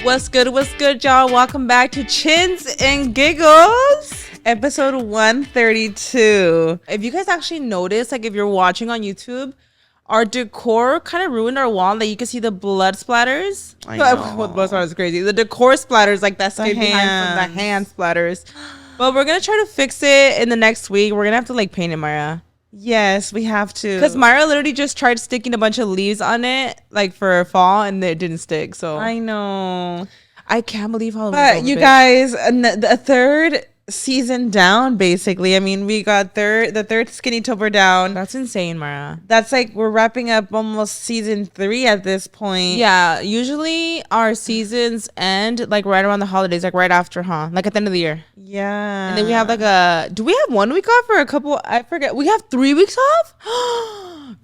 What's good, y'all? Welcome back to Chins and Giggles, episode 132. If you guys actually notice, like if you're watching on YouTube, our decor kind of ruined our wall. Like you can see the blood splatters. I know. Well, blood splatters is crazy. The decor splatters, like that stayed behind from the hand splatters. But we're gonna try to fix it in the next week. We're gonna have to like paint it, Maya. Yes, we have to. Because Myra literally just tried sticking a bunch of leaves on it, like for fall, and it didn't stick. So I know. I can't believe how. But you guys, the third season down, basically. I mean, we got the third Skinny Tober down. That's insane, Myra. That's like we're wrapping up almost season 3 at this point. Yeah, usually our seasons end like right around the holidays, like right after, huh? Like at the end of the year. Yeah. And then we have like do we have 1 week off or a couple? I forget. We have 3 weeks off?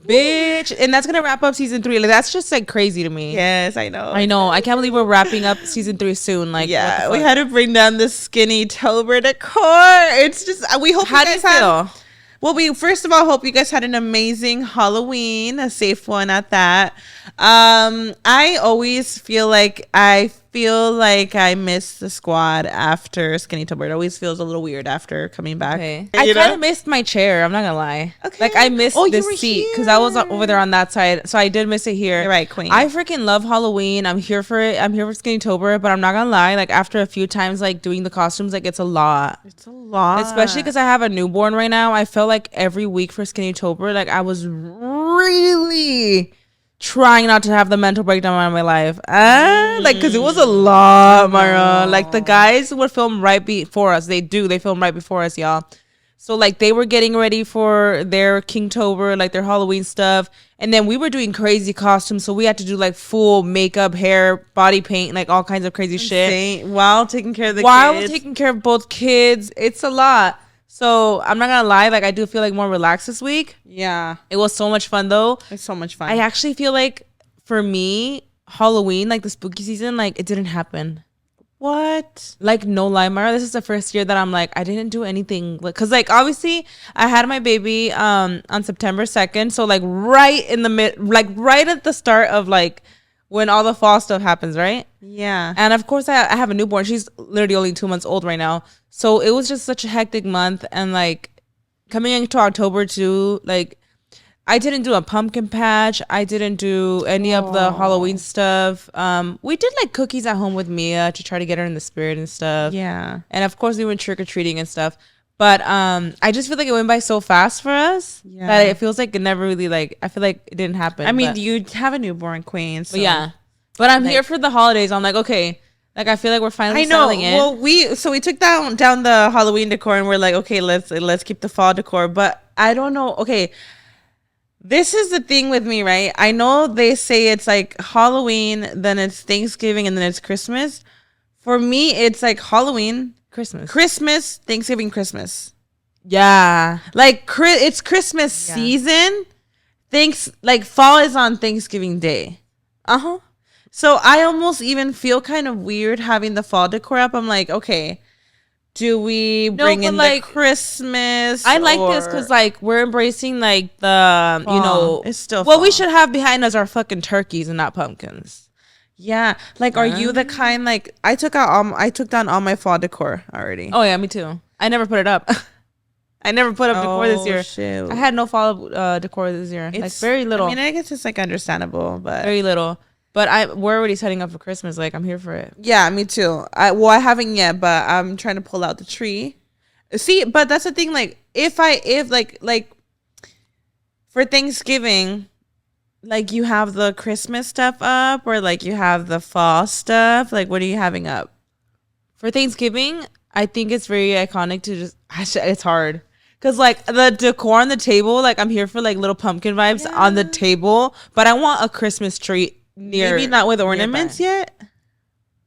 Bitch. And that's going to wrap up season 3. Like that's just like crazy to me. Yes, I know. I know. I can't believe we're wrapping up season 3 soon. Like, yeah, we had to bring down the Skinny Tober decor. It's just, we hope How do you feel? Well, we first of all hope you guys had an amazing Halloween, a safe one at that. I always feel like I miss the squad after Skinny Tober. It always feels a little weird after coming back. Okay. I kind of missed my chair. I'm not gonna lie. Okay. Like I missed this seat because I was over there on that side, so I did miss it here. You're right, queen. I freaking love Halloween. I'm here for it. I'm here for Skinny Tober, but I'm not gonna lie. Like after a few times, like doing the costumes, like it's a lot. It's a lot, especially because I have a newborn right now. I felt like every week for Skinny Tober, like I was really trying not to have the mental breakdown in my life. Like because it was a lot, Mara. Like the guys would film right before us. They film right before us, y'all. So like they were getting ready for their Kingtober, like their Halloween stuff, and then we were doing crazy costumes, so we had to do like full makeup, hair, body paint, like all kinds of crazy shit while taking care of taking care of both kids. It's a lot. So I'm not gonna lie, like I do feel like more relaxed this week. Yeah, it was so much fun though. It's so much fun. I actually feel like for me, Halloween, like the spooky season, like it didn't happen. What? Like no lie, Mara, this is the first year that I'm like I didn't do anything, like because like obviously I had my baby on September 2nd, so like right in the right at the start of like when all the fall stuff happens, right? Yeah. And of course I have a newborn. She's literally only 2 months old right now. So it was just such a hectic month. And like coming into October too, like I didn't do a pumpkin patch. I didn't do any of the Halloween stuff. We did like cookies at home with Mia to try to get her in the spirit and stuff. Yeah. And of course we went trick-or-treating and stuff. But I just feel like it went by so fast for us that it feels like it never really like I feel like it didn't happen. I mean, you have a newborn, queen. So. Yeah. But I'm here for the holidays. I'm like, okay, like I feel like we're finally settling in. Well, we took down the Halloween decor and we're like, okay, let's keep the fall decor. But I don't know. Okay, this is the thing with me, right? I know they say it's like Halloween, then it's Thanksgiving, and then it's Christmas. For me, it's like Halloween. Christmas, Thanksgiving, Christmas. Yeah. Like it's Christmas season. Like fall is on Thanksgiving Day. Uh-huh. So I almost even feel kind of weird having the fall decor up. I'm like, okay, do we bring in like the Christmas? I like this because like we're embracing like the fall. You know, it's still well fall. We should have behind us our fucking turkeys and not pumpkins. Yeah, like, are you the kind like I took down all my fall decor already? Oh yeah, me too. I never put it up. I never put up decor this year. Shoot. I had no fall decor this year. It's like very little. I mean, I guess it's like understandable, but very little. But we're already setting up for Christmas. Like I'm here for it. Yeah, me too. I haven't yet, but I'm trying to pull out the tree. See, but that's the thing. Like if like for Thanksgiving. Like you have the Christmas stuff up or like you have the fall stuff? Like what are you having up? For Thanksgiving, I think it's very iconic to just, it's hard. Because like the decor on the table, like I'm here for like little pumpkin vibes on the table. But I want a Christmas tree near. Maybe not with ornaments yet?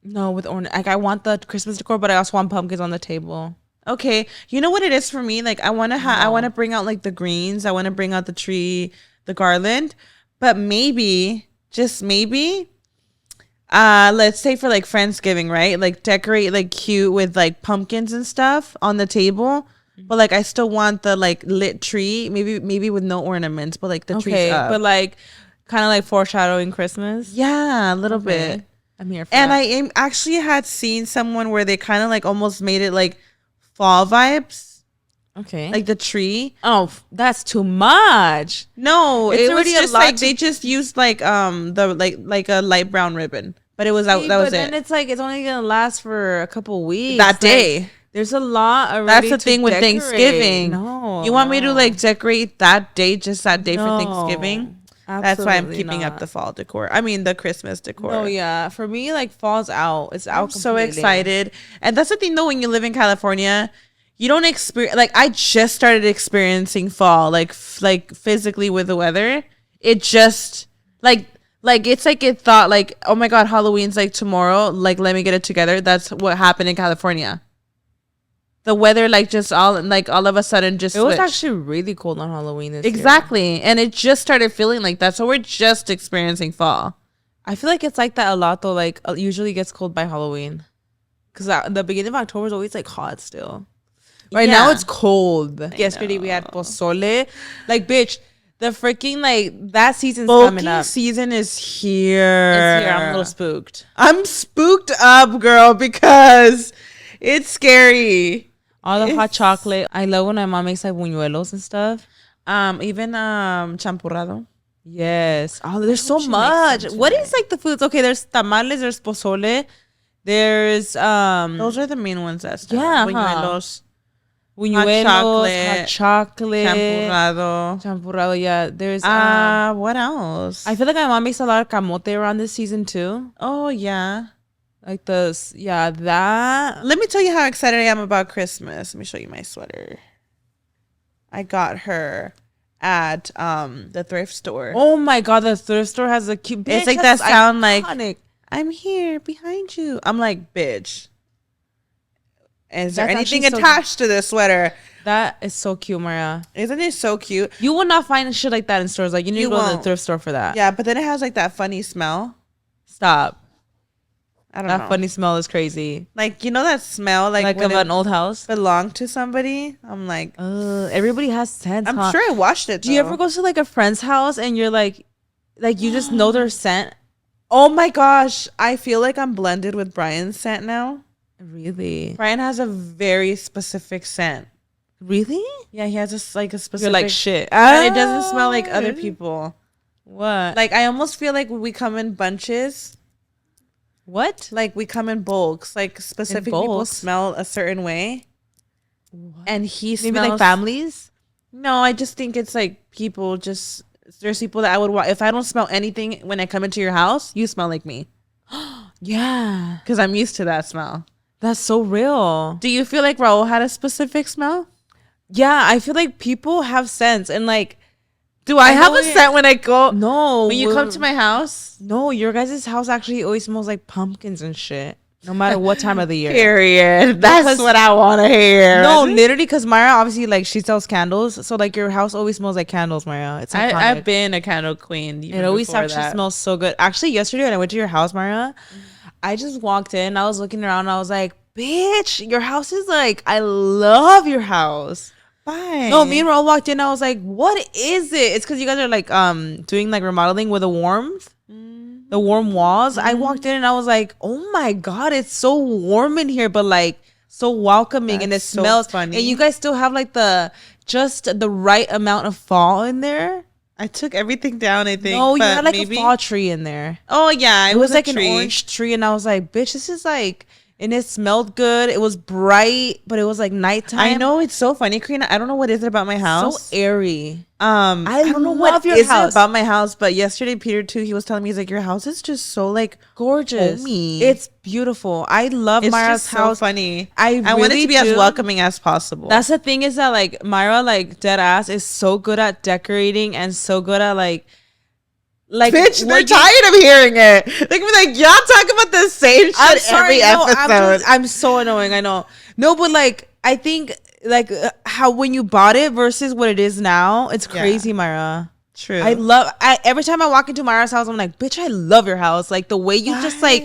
No, with ornaments. Like I want the Christmas decor, but I also want pumpkins on the table. Okay. You know what it is for me? Like I want to bring out like the greens. I want to bring out the tree, the garland. But maybe, just maybe, let's say for like Friendsgiving, right? Like decorate like cute with like pumpkins and stuff on the table. But like I still want the like lit tree, maybe with no ornaments, but like the tree's up. But like kind of like foreshadowing Christmas. Yeah, a little bit. I'm here for And that. actually had seen someone where they kind of like almost made it like fall vibes, Okay. like the tree. Oh, that's too much. No, It's it was already a just lot like to- they just used like the like a light brown ribbon, but it was that But was then it it's like it's only gonna last for a couple weeks. that Like, day. there's a lot already. That's the to thing with decorate. Thanksgiving. No, You want me to no. like decorate that day, just that day for No, Thanksgiving? That's why I'm absolutely keeping up not. the fall decor. I mean the Christmas decor. No, yeah. For me, like fall's out. It's out. I'm so completely. excited. And that's the thing though, when you live in California, you don't experience, like I just started experiencing fall, like like physically with the weather. It just like it's like it thought like, oh my God, Halloween's like tomorrow. Like let me get it together. That's what happened in California. The weather like just all of a sudden just It was switched. actually really cold on Halloween this year. Exactly. And it just started feeling like that. So we're just experiencing fall. I feel like it's like that a lot though. Like usually gets cold by Halloween, because the beginning of October is always like hot still. Right now Yeah. it's cold. Yesterday we had pozole. Like bitch, the freaking like that season's coming Bulky up. season is here. It's here. I'm a little spooked. I'm spooked up, girl, because it's scary. All the hot It's- chocolate. I love when my mom makes like buñuelos and stuff. Even champurrado. Yes. Oh, there's so she makes much. them What is like the foods? Okay, there's tamales, there's pozole, there's Those are the main ones that stand Yeah, out. huh. Buñuelos, buñuelos, hot chocolate, champurrado. champurrado. Yeah, there's What else? I feel like my mom makes a lot of camote around this season too. Oh yeah. Like this, yeah, that. Let me tell you how excited I am about Christmas. Let me show you my sweater. I got her at the thrift store. Oh my god, the thrift store has a cute. It's Bitch, like that that's sound like iconic. I'm here behind you. I'm like, bitch. Is there That's anything actually so- attached to this sweater? That is so cute, Maria. Isn't it so cute? You will not find shit like that in stores. Like you need You to go to the won't. thrift store for that. Yeah, but then it has like that funny smell. Stop. I don't That know. funny smell is crazy. Like, you know that smell like Like when of it an old house. belonged to somebody? I'm like, Everybody has scents. I'm huh? sure I washed it. Do you ever though. go to like a friend's house and you're like you just know their scent? Oh my gosh, I feel like I'm blended with Brian's scent now. Really? Brian has a very specific scent. Really? Yeah, he has like a specific. You're like shit. and it doesn't smell like other people. What? Like I almost feel like we come in bunches. what? Like we come in bulks. Like specific people bulks? smell a certain way, and he Maybe smells like families? No, I just think it's like people. Just there's people that I would if I don't smell anything when I come into your house, you smell like me Yeah. because I'm used to that smell. That's so real. Do you feel like Raul had a specific smell? Yeah, I feel like people have scents and like Do I have know a it- scent when I go? no. When you come to my house? No, your guys' house actually always smells like pumpkins and shit. No matter what time of the year. Period. That's Because- what I want to hear. No, literally, because Maya obviously like she sells candles, so like your house always smells like candles, Maya. It's iconic. I've been a candle queen. It always actually smells so good. Actually, yesterday when I went to your house, Maya, I just walked in. I was looking around. And I was like, "Bitch, your house is like I love your house." Fine. No, me and Raul walked in. I was like, "What is it?" It's because you guys are like doing like remodeling with the warmth, the warm walls. I walked in and I was like, "Oh my god, it's so warm in here," but like so welcoming, and it That's so smells. funny. And you guys still have like just the right amount of fall in there. I took everything down. I think. No, you but had like maybe- a fall tree in there. Oh yeah, It was a like tree. an orange tree, and I was like, "Bitch, this is like," and it smelled good. It was bright, but it was like nighttime. I know it's so funny, Karina. I don't know what is it about my house. so airy. I don't know love what your is it house. about my house, but yesterday Peter too, he was telling me he's like, your house is just so like Gorgeous. homey. It's beautiful. I love it's Myra's just house. so funny. I want it really to be do. as welcoming as possible. That's the thing is that like Myra, like dead ass, is so good at decorating and so good at like bitch. They're what you- tired of hearing it. They can be like, y'all talk about the same shit I'm sorry, every no, episode. I'm so annoying. I know. No, but like I think like how when you bought it versus what it is now, it's Yeah. crazy, Myra. True. Every time I walk into Myra's house, I'm like, bitch, I love your house. Like the way you just like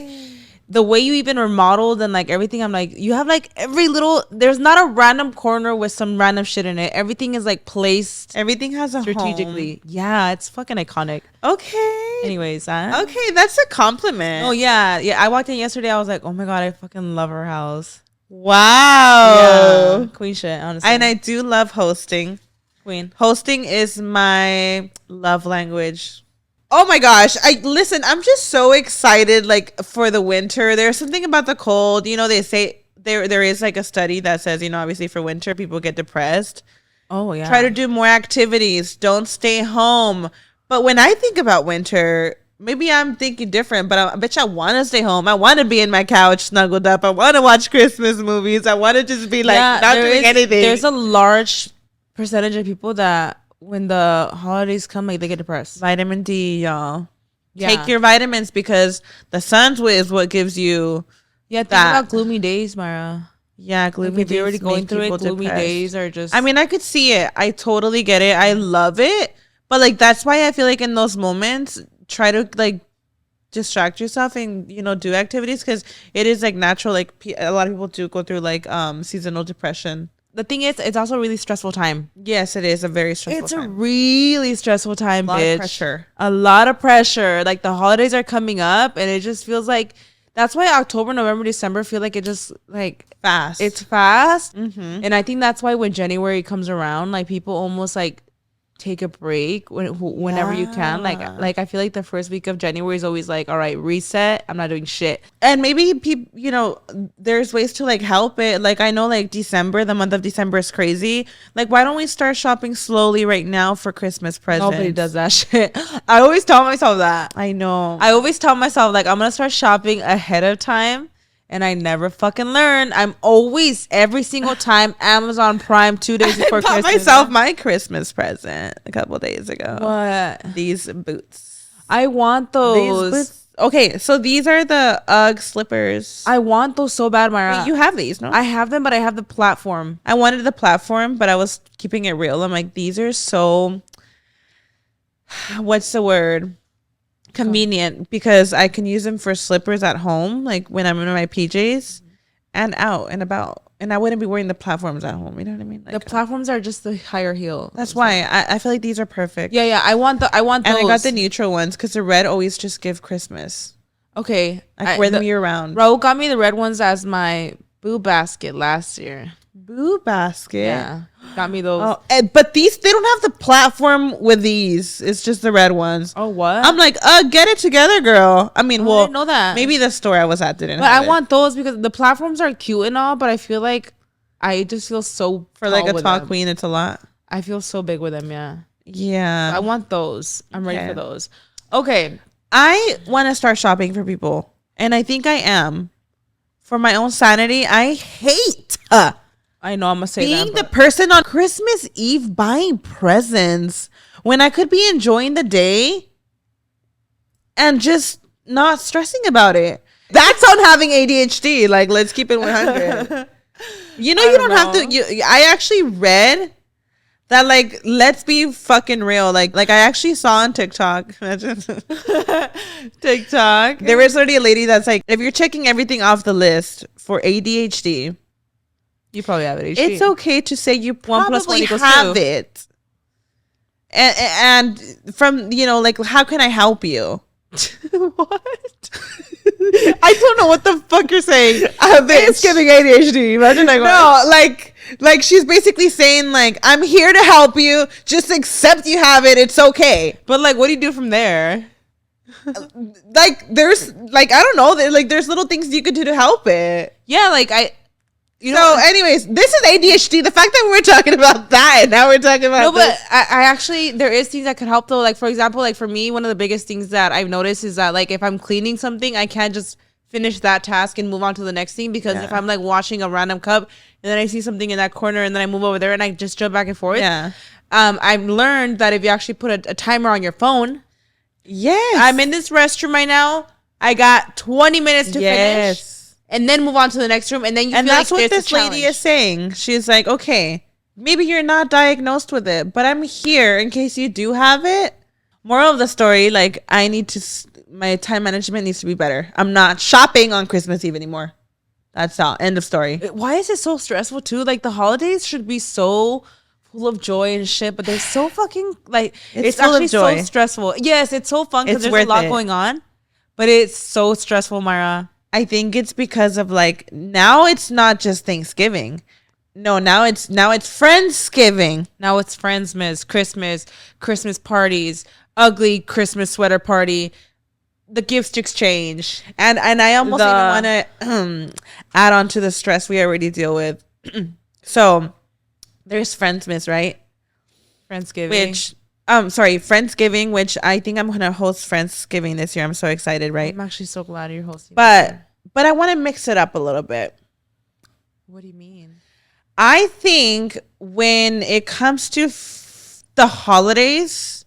the way you even remodeled and like everything. I'm like, you have like every little. There's not a random corner with some random shit in it. Everything is like placed Everything has a strategically. Yeah, it's fucking iconic. Home. Okay. Anyways, Okay, that's a compliment. Oh yeah, yeah. I walked in yesterday. I was like, oh my god, I fucking love her house. Wow. Yeah, queen shit, honestly. And I do love hosting. Queen. Hosting is my love language. Oh my gosh. I'm just so excited like for the winter. There's something about the cold. You know, they say there is like a study that says, you know, obviously for winter people get depressed. Oh yeah. Try to do more activities. Don't stay home. But when I think about winter, maybe I'm thinking different, but I bet you I want to stay home. I want to be in my couch snuggled up. I want to watch Christmas movies. I want to just be like not doing anything. There's a large percentage of people that when the holidays come, like they get depressed. Vitamin D, y'all. Yeah. Take your vitamins because the sun's is what gives you. Yeah, think about gloomy days, Mara. Yeah, gloomy if days. you're already going through it, gloomy depressed. days are just. I mean, I could see it. I totally get it. I love it. But like that's why I feel like in those moments, try to like distract yourself and you know do activities because it is like natural. Like a lot of people do go through like seasonal depression. The thing is, it's also a really stressful time. Yes, it is a very stressful time. It's a really stressful time, A lot bitch. of pressure. A lot of pressure. Like the holidays are coming up, and it just feels like that's why October, November, December feel like it just like Fast. It's fast, Mm-hmm. and I think that's why when January comes around, like people almost like take a break whenever you can. Like I feel like the first week of January is always like, all right, reset. I'm not doing shit. And maybe people, you know, there's ways to like help it. Like I know like December, the month of December is crazy. Like why don't we start shopping slowly right now for Christmas presents? Nobody does that shit. I always tell myself that. I know. I always tell myself like I'm gonna start shopping ahead of time. And I never fucking learn. I'm always, every single time, Amazon Prime 2 days before I bought Christmas. myself my Christmas present a couple days ago. What? These boots. I want those. These boots. Okay, so these are the UGG slippers. I want those so bad, Myra. Wait, you have these, no? I have them, but I have the platform. I wanted the platform, but I was keeping it real. I'm like, these are so, what's the word? Convenient because I can use them for slippers at home, like when I'm in my PJs and out and about. And I wouldn't be wearing the platforms at home. You know what I mean? Like, The platforms are just the higher heel. that's why I feel like these are perfect. Yeah, I want those. And I got the neutral ones because the red always just give Christmas. Okay. I wear them year round. Raul got me the red ones as my boo basket last year. Boo basket. Yeah. Got me those. But they don't have the platform with these. It's just the red ones. Oh, what? I'm like, get it together, girl. I mean, I well, didn't know that. Maybe the store I was at didn't But have I it. want those because the platforms are cute and all, but I feel like I just feel so For like tall a with tall them. queen, it's a lot. I feel so big with them, yeah. Yeah. I want those. I'm ready Okay. for those. Okay. I want to start shopping for people. And I think I am. For my own sanity, I hate I know I'm gonna say being that. the person on Christmas Eve buying presents when I could be enjoying the day and just not stressing about it. That's on having ADHD. Like, let's keep it 100. You know, you don't have to. I actually read that, like, let's be fucking real. Like I actually saw on TikTok. TikTok. There was already a lady that's like, if you're checking everything off the list for ADHD, You probably have it. it's okay to say you 1 + 1 probably = have 2. it. And from, you know, like, how can I help you? What? I don't know what the fuck you're saying. It's giving ADHD. Imagine like No, like she's basically saying like, I'm here to help you. Just accept you have it. It's okay. But like, what do you do from there? Like there's like, I don't know. There's little things you could do to help it. Yeah, like Anyways, this is ADHD. The fact that we're talking about that and now we're talking about No, but this. I actually, there is things that could help though. Like for example, like for me, one of the biggest things that I've noticed is that like if I'm cleaning something, I can't just finish that task and move on to the next thing because if I'm like washing a random cup and then I see something in that corner and then I move over there and I just jump back and forth. Yeah. I've learned that if you actually put a timer on your phone, Yes. I'm in this restroom right now. I got 20 minutes to finish. And then move on to the next room, and then you and feel that's like what there's this a lady challenge. is saying. She's like, okay, maybe you're not diagnosed with it, but I'm here in case you do have it. Moral of the story, like, I need to, my time management needs to be better. I'm not shopping on Christmas Eve anymore. That's all. End of story. Why is it so stressful too? Like the holidays should be so full of joy and shit, but they're so fucking like it's full of actually joy. so stressful. Yes, it's so fun because It's there's a lot worth it. going on, but it's so stressful, Myra. I think it's because of like now it's not just Thanksgiving. No, now it's Friendsgiving. Now it's Friendsmas, Christmas parties, ugly Christmas sweater party, the gifts exchange. And I almost even want to add on to the stress we already deal with. So there's Friendsmas, right? Friendsgiving. Which Friendsgiving, which I think I'm gonna host Friendsgiving this year. I'm so excited, right? I'm actually so glad you're hosting. But I want to mix it up a little bit. What do you mean? I think when it comes to the holidays,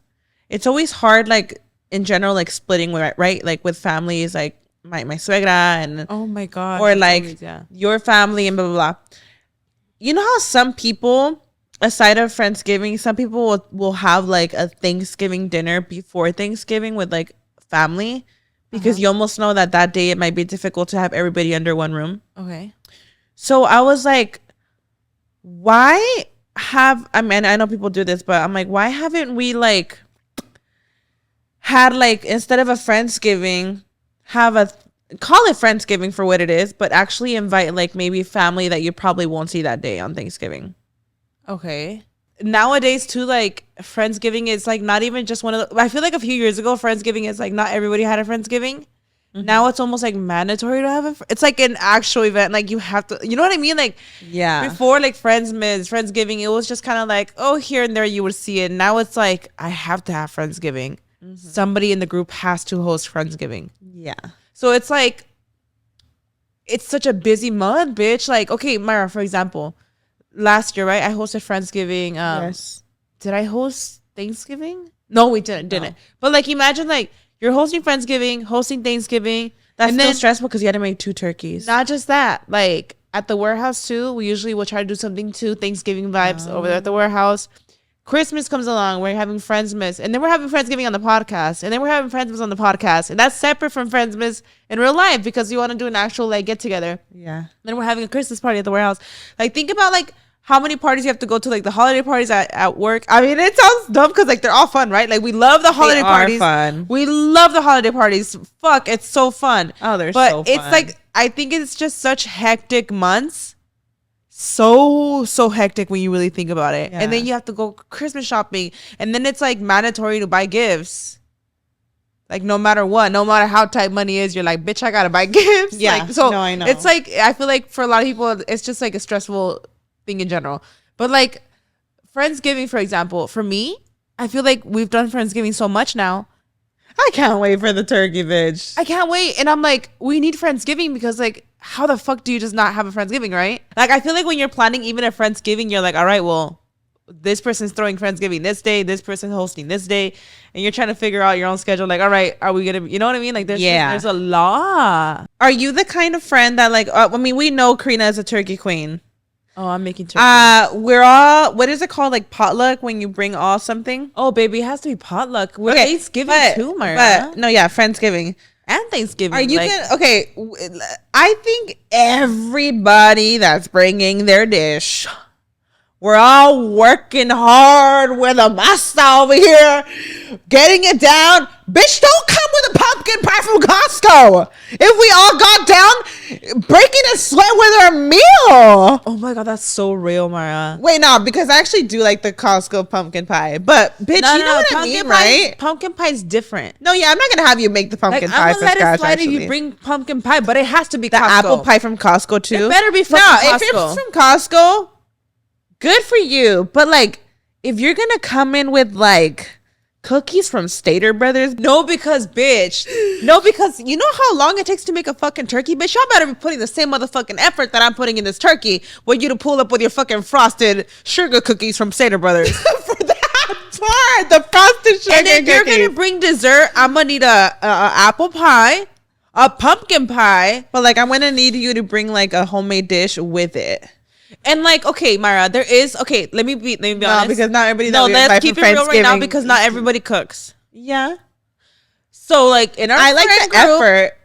it's always hard, like in general, like splitting, right? Like with families, like my suegra and Oh my god. or like always, yeah. your family and blah blah blah. You know how some people, aside of Friendsgiving, some people will have like a Thanksgiving dinner before Thanksgiving with like family, because you almost know that day it might be difficult to have everybody under one room. Okay. So I was like, why have, I mean, I know people do this, but I'm like, why haven't we like had like, instead of a Friendsgiving, call it Friendsgiving for what it is, but actually invite like maybe family that you probably won't see that day on Thanksgiving. Okay. Nowadays too, like Friendsgiving is like not even just one of the, I feel like a few years ago Friendsgiving is like not everybody had a Friendsgiving. Now it's almost like mandatory to have it's like an actual event, like you have to, you know what I mean? Like Yeah. before, like Friendsgiving, it was just kind of like, oh, here and there you would see it. Now it's like I have to have Friendsgiving. Somebody in the group has to host Friendsgiving. Yeah. So it's like, it's such a busy month, bitch. Like, okay, Myra, for example, last year, right? I hosted Friendsgiving. Yes. Did I host Thanksgiving? No, we didn't. But like, imagine like you're hosting Friendsgiving, hosting Thanksgiving. That's and still then stressful because you had to make 2 turkeys. not just that, like at the warehouse too, we usually will try to do something too, Thanksgiving vibes over there at the warehouse. Christmas comes along, we're having Friendsmas, and then we're having Friendsgiving on the podcast, and then we're having Friendsmas on the podcast, and that's separate from Friendsmas in real life because you want to do an actual like get together. Yeah. Then we're having a Christmas party at the warehouse. Like, think about like how many parties you have to go to, like the holiday parties at work. I mean, it sounds dumb because like they're all fun, right? Like we love the holiday parties. Fun. We love the holiday parties. Fuck, it's so fun. Oh, they're but so it's fun. like, I think it's just such hectic months. So hectic when you really think about it. Yeah. And then you have to go Christmas shopping, and then it's like mandatory to buy gifts. Like no matter what, no matter how tight money is, you're like, bitch, I gotta buy gifts. Yeah, Like, so no, I know. it's like, I feel like for a lot of people, it's just like a stressful thing in general. But like Friendsgiving, for example, for me, I feel like we've done Friendsgiving so much now. I can't wait for the turkey, bitch. I can't wait. And I'm like, we need Friendsgiving because like, how the fuck do you just not have a Friendsgiving, right? Like, I feel like when you're planning even a Friendsgiving, you're like, all right, well, this person's throwing Friendsgiving this day, this person's hosting this day, and you're trying to figure out your own schedule. Like, all right, are we gonna, you know what I mean? Like, there's a lot. Are you the kind of friend that like, I mean, we know Karina is a turkey queen. Oh, I'm making turkey. We're all, what is it called? Like potluck, when you bring all something? Oh, baby, it has to be potluck. We're Okay, Thanksgiving too, Myra. But no, yeah, Friendsgiving. And Thanksgiving. Are you like, okay? I think everybody that's bringing their dish, we're all working hard with a master over here, getting it down. Bitch, don't come with a pumpkin pie from Costco. If we all got down, breaking a sweat with our meal. oh my God, that's so real, Myra. Wait, no, because I actually do like the Costco pumpkin pie. But bitch, you know what I mean, right? Pumpkin pie is different. No, yeah, I'm not gonna have you make the pumpkin pie I'm from gonna let scratch. it slide Actually, if you bring pumpkin pie, but it has to be the Costco. apple pie from Costco too. It better be fucking no, Costco. if it's from Costco, good for you. But like, if you're gonna come in with like cookies from Stater Brothers, No, because bitch. No, because you know how long it takes to make a fucking turkey, bitch. Y'all better be putting the same motherfucking effort that I'm putting in this turkey for you to pull up with your fucking frosted sugar cookies from Stater Brothers. for that part, the frosted sugar And if you're cookies. gonna bring dessert, I'm gonna need a apple pie, a pumpkin pie, But like, I'm gonna need you to bring like a homemade dish with it. and like, okay, Myra, there is okay. Let me be honest. No, because not everybody. No, that we let's invite keep for it real right now Friendsgiving- because not everybody cooks. Yeah, So like in our I like friend the group, effort.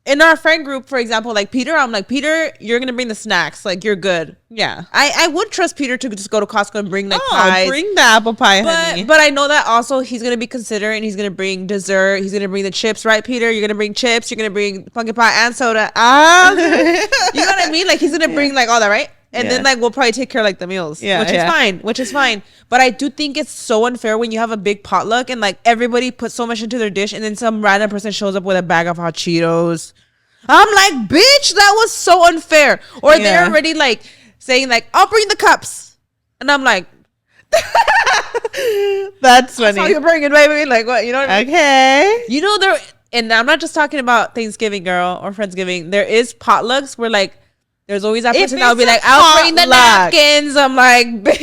in our friend group, for example, like Peter, I'm like, Peter, you're gonna bring the snacks, like you're good. Yeah. I would trust Peter to just go to Costco and bring like pies. Bring the apple pie, honey. But I know that also he's gonna be considerate and he's gonna bring dessert. He's gonna bring the chips, right, Peter? You're gonna bring chips. You're gonna bring pumpkin pie and soda. You know what I mean? Like he's gonna bring like all that, right? And then like we'll probably take care of like the meals, which is fine. Which is fine. But I do think it's so unfair when you have a big potluck and like everybody puts so much into their dish, and then some random person shows up with a bag of hot Cheetos. I'm like, bitch, that was so unfair. Or they're already like saying like, I'll bring the cups, and I'm like, that's funny. That's how you bring it, baby. Like what? You know what I mean? Okay. You know there, and I'm not just talking about Thanksgiving, girl, or Friendsgiving. There is potlucks where like there's always that person that'll be like, I'll bring the napkins. I'm like, bitch.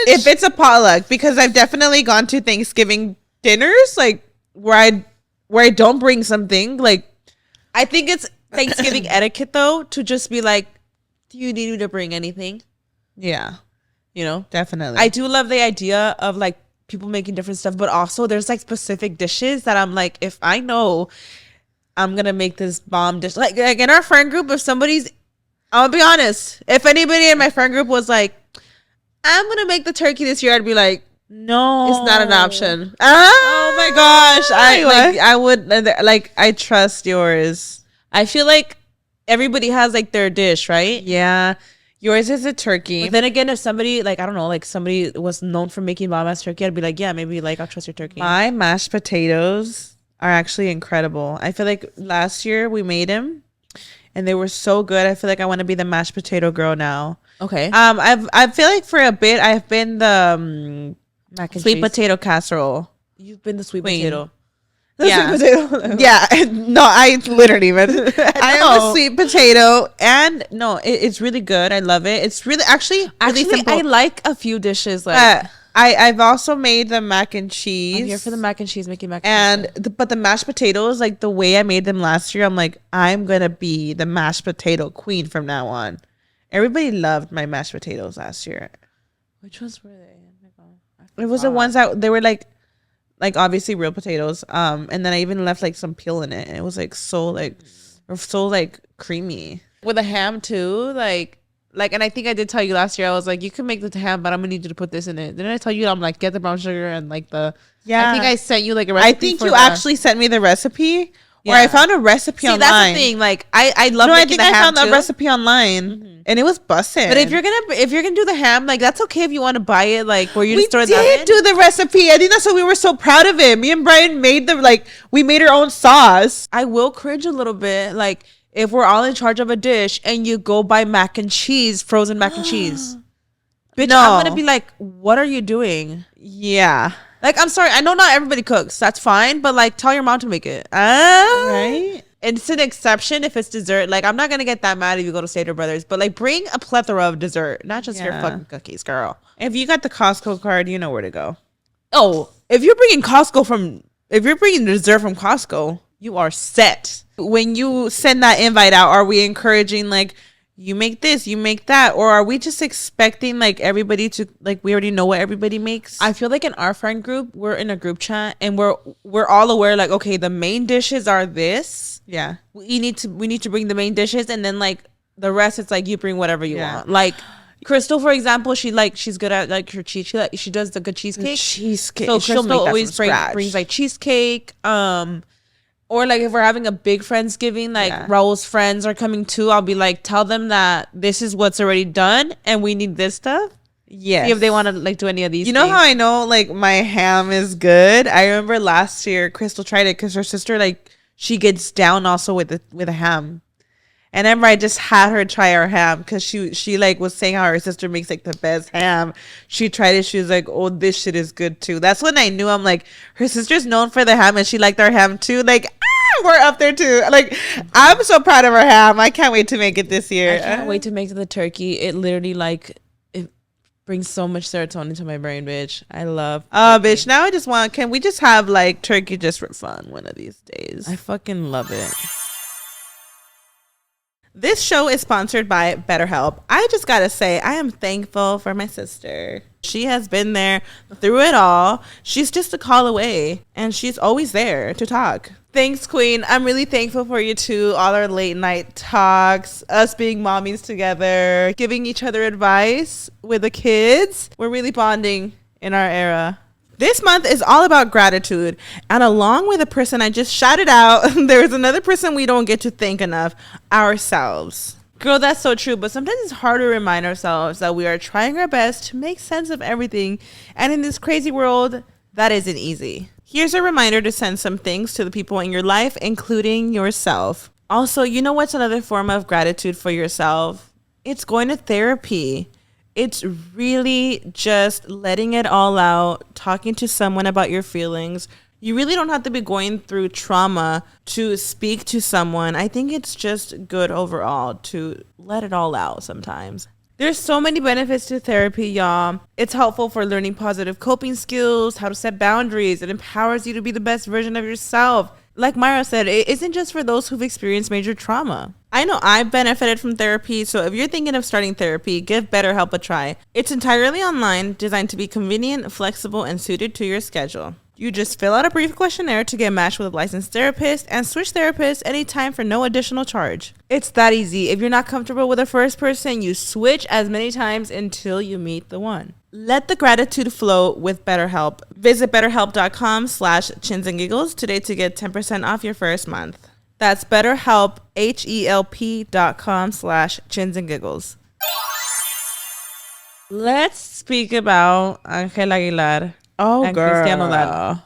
If it's a potluck, because I've definitely gone to Thanksgiving dinners like where I don't bring something. Like I think it's Thanksgiving etiquette though to just be like, do you need me to bring anything? Yeah, you know, definitely. I do love the idea of like people making different stuff, but also there's like specific dishes that I'm like, if I know I'm gonna make this bomb dish, like in our friend group, if somebody's, I'll be honest, if anybody in my friend group was like, I'm gonna make the turkey this year, I'd be like, no, it's not an option. Oh my gosh, I would like, I trust yours. I feel like everybody has like their dish, right? Yeah. Yours is a turkey. But then again, if somebody like, I don't know, like somebody was known for making bomb ass turkey, I'd be like, yeah, maybe like I'll trust your turkey. My mashed potatoes are actually incredible. I feel like last year we made them and they were so good. I feel like I want to be the mashed potato girl now. Okay. I feel like for a bit I've been the mac and sweet cheese. Potato casserole. You've been the sweet Queen. potato. Yeah. Sweet potato. Yeah. No, I literally, but I am a sweet potato, and no, it's really good. I love it. It's really actually simple. I like a few dishes. Like I've also made the mac and cheese. I'm here for the mac and cheese, making mac and cheese. But the mashed potatoes, like the way I made them last year, I'm like, I'm gonna be the mashed potato queen from now on. Everybody loved my mashed potatoes last year. Which ones were they? It was the ones that they were like obviously real potatoes. And then I even left like some peel in it, and it was like so creamy with a ham too. Like, and I think I did tell you last year. I was like, you can make the ham, but I'm gonna need you to put this in it. Didn't I tell you? I'm like, get the brown sugar and like the. Yeah. I think I sent you like a recipe. I think you actually sent me the recipe. Yeah. Or I found a recipe online. That's the thing. Like I love. No, I think I found a recipe online, and it was busted. But if you're gonna do the ham, like that's okay if you want to buy it. Like where you we store did that in. Do the recipe. I think that's why we were so proud of it. Me and Brian made we made our own sauce. I will cringe a little bit, like if we're all in charge of a dish and you go buy mac and cheese, frozen mac and cheese. Bitch, no. I'm gonna be like, what are you doing? Yeah. Like, I'm sorry. I know not everybody cooks. That's fine. But, like, tell your mom to make it. Right? It's an exception if it's dessert. Like, I'm not going to get that mad if you go to Stater Brothers. But, like, bring a plethora of dessert. Not just your fucking cookies, girl. If you got the Costco card, you know where to go. Oh, if you're bringing dessert from Costco, you are set. When you send that invite out, are we encouraging, like, you make this, you make that, or are we just expecting like everybody to like we already know what everybody makes? I feel like in our friend group, we're in a group chat and we're all aware like, okay, the main dishes are this. Yeah. We need to bring the main dishes, and then like the rest it's like you bring whatever you want. Like Crystal, for example, she's good at like her cheese. She does the good cheesecake. So Crystal always brings like cheesecake. Or like if we're having a big Friendsgiving, like Raul's friends are coming too, I'll be like, tell them that this is what's already done and we need this stuff. Yes. See if they want to like do any of these. You know how I know like my ham is good? I remember last year Crystal tried it because her sister like she gets down also with a ham. And I remember I just had her try our ham because she like was saying how her sister makes like the best ham. She tried it. She was like, oh, this shit is good too. That's when I knew. I'm like, her sister's known for the ham and she liked our ham too. Like, we're up there too. Like, I'm so proud of our ham. I can't wait to make it this year. I can't wait to make the turkey. It literally like, it brings so much serotonin to my brain, bitch. I love bitch. Now I just can we just have like turkey just for fun one of these days? I fucking love it. This show is sponsored by BetterHelp. I just gotta say, I am thankful for my sister. She has been there through it all. She's just a call away, and she's always there to talk Thanks, Queen. I'm really thankful for you too. All our late night talks, us being mommies together, giving each other advice with the kids. We're really bonding in our era. This month is all about gratitude. And along with the person I just shouted out, there's another person we don't get to thank enough, ourselves. Girl, that's so true. But sometimes it's hard to remind ourselves that we are trying our best to make sense of everything. And in this crazy world, that isn't easy. Here's a reminder to send some things to the people in your life, including yourself. Also, you know what's another form of gratitude for yourself? It's going to therapy. It's really just letting it all out, talking to someone about your feelings. You really don't have to be going through trauma to speak to someone. I think it's just good overall to let it all out sometimes. There's so many benefits to therapy, y'all. It's helpful for learning positive coping skills, how to set boundaries. It empowers you to be the best version of yourself. Like Myra said, it isn't just for those who've experienced major trauma. I know I've benefited from therapy, so if you're thinking of starting therapy, give BetterHelp a try. It's entirely online, designed to be convenient, flexible, and suited to your schedule. You just fill out a brief questionnaire to get matched with a licensed therapist and switch therapists anytime for no additional charge. It's that easy. If you're not comfortable with the first person, you switch as many times until you meet the one. Let the gratitude flow with BetterHelp. Visit betterhelp.com/chinsandgiggles today to get 10% off your first month. That's BetterHelp, HELP.com/chinsandgiggles. Let's speak about Angel Aguilar. Oh, And girl. Cristian Nodal.